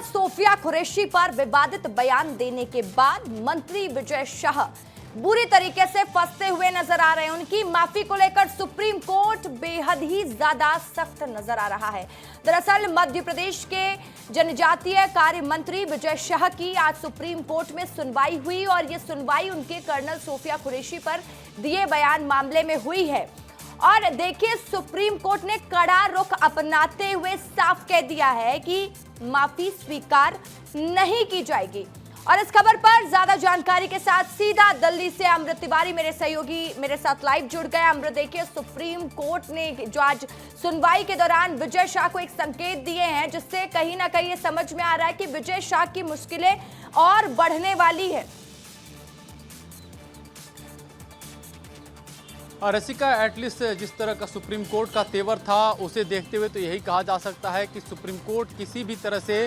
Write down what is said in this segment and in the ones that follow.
Colonel Sophia Qureshi पर विवादित बयान देने के बाद मंत्री विजय शाह बुरी तरीके से फंसते हुए नजर आ रहे हैं। उनकी माफी को लेकर सुप्रीम कोर्ट बेहद ही ज्यादा सख्त नजर आ रहा है। दरअसल मध्य प्रदेश के जनजातीय कार्य मंत्री विजय शाह की आज सुप्रीम कोर्ट में सुनवाई हुई और ये सुनवाई उनके कर्नल सोफिया कुरैशी पर दिए बयान मामले में हुई है। और देखिए, सुप्रीम कोर्ट ने कड़ा रुख अपनाते हुए साफ कह दिया है कि माफी स्वीकार नहीं की जाएगी। और इस खबर पर ज्यादा जानकारी के साथ सीधा दिल्ली से अमृत तिवारी मेरे सहयोगी मेरे साथ लाइव जुड़ गए। अमृत, देखिए, सुप्रीम कोर्ट ने जो आज सुनवाई के दौरान विजय शाह को एक संकेत दिए हैं, जिससे कहीं ना कहीं ये समझ में आ रहा है कि विजय शाह की मुश्किलें और बढ़ने वाली है। रसिका, एटलीस्ट जिस तरह का सुप्रीम कोर्ट का तेवर था उसे देखते हुए तो यही कहा जा सकता है कि सुप्रीम कोर्ट किसी भी तरह से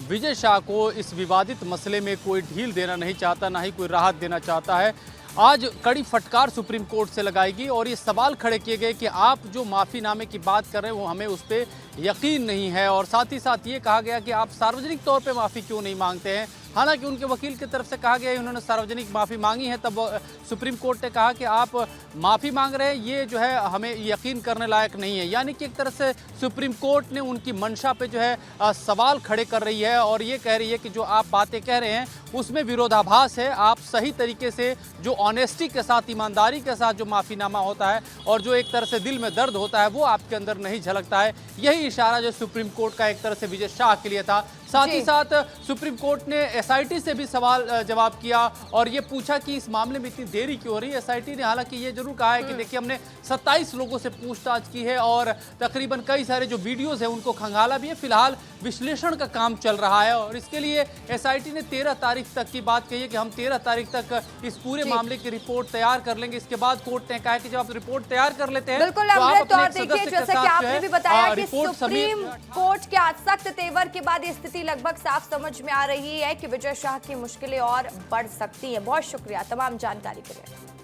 विजय शाह को इस विवादित मसले में कोई ढील देना नहीं चाहता, ना ही कोई राहत देना चाहता है। आज कड़ी फटकार सुप्रीम कोर्ट से लगाएगी और ये सवाल खड़े किए गए कि आप जो माफ़ीनामे की बात कर रहे हैं वो हमें उस पर यकीन नहीं है। और साथ ही साथ ये कहा गया कि आप सार्वजनिक तौर पे माफ़ी क्यों नहीं मांगते हैं। हालांकि उनके वकील की तरफ से कहा गया है उन्होंने सार्वजनिक माफ़ी मांगी है, तब सुप्रीम कोर्ट ने कहा कि आप माफ़ी मांग रहे हैं, ये जो है हमें यकीन करने लायक नहीं है। यानी कि एक तरह से सुप्रीम कोर्ट ने उनकी मंशा पे जो है सवाल खड़े कर रही है और ये कह रही है कि जो आप बातें कह रहे हैं उसमें विरोधाभास है। आप सही तरीके से जो ऑनेस्टी के साथ, ईमानदारी के साथ जो माफ़ीनामा होता है और जो एक तरह से दिल में दर्द होता है वो आपके अंदर नहीं झलकता है। यही इशारा जो सुप्रीम कोर्ट का एक तरह से विजय शाह के लिए था। साथ ही साथ सुप्रीम कोर्ट ने एसआईटी से भी सवाल जवाब किया और ये पूछा कि इस मामले में इतनी देरी क्यों हो रही है। एसआईटी ने हालांकि ये जरूर कहा है कि देखिए, हमने 27 लोगों से पूछताछ की है और तकरीबन कई सारे जो वीडियोस हैं उनको खंगाला भी है। फिलहाल विश्लेषण का काम चल रहा है और इसके लिए एसआईटी ने 13 तारीख तक की बात कही है कि हम 13 तारीख तक इस पूरे मामले की रिपोर्ट तैयार कर लेंगे। इसके बाद कोर्ट ने कहा है कि जब आप रिपोर्ट तैयार कर लेते हैं बिल्कुल तो आप अपने देखिए, जैसे कि आपने भी बताया कि सुप्रीम कोर्ट के आज सख्त तेवर के बाद स्थिति लगभग साफ समझ में आ रही है कि विजय शाह की मुश्किलें और बढ़ सकती हैं। बहुत शुक्रिया तमाम जानकारी के लिए।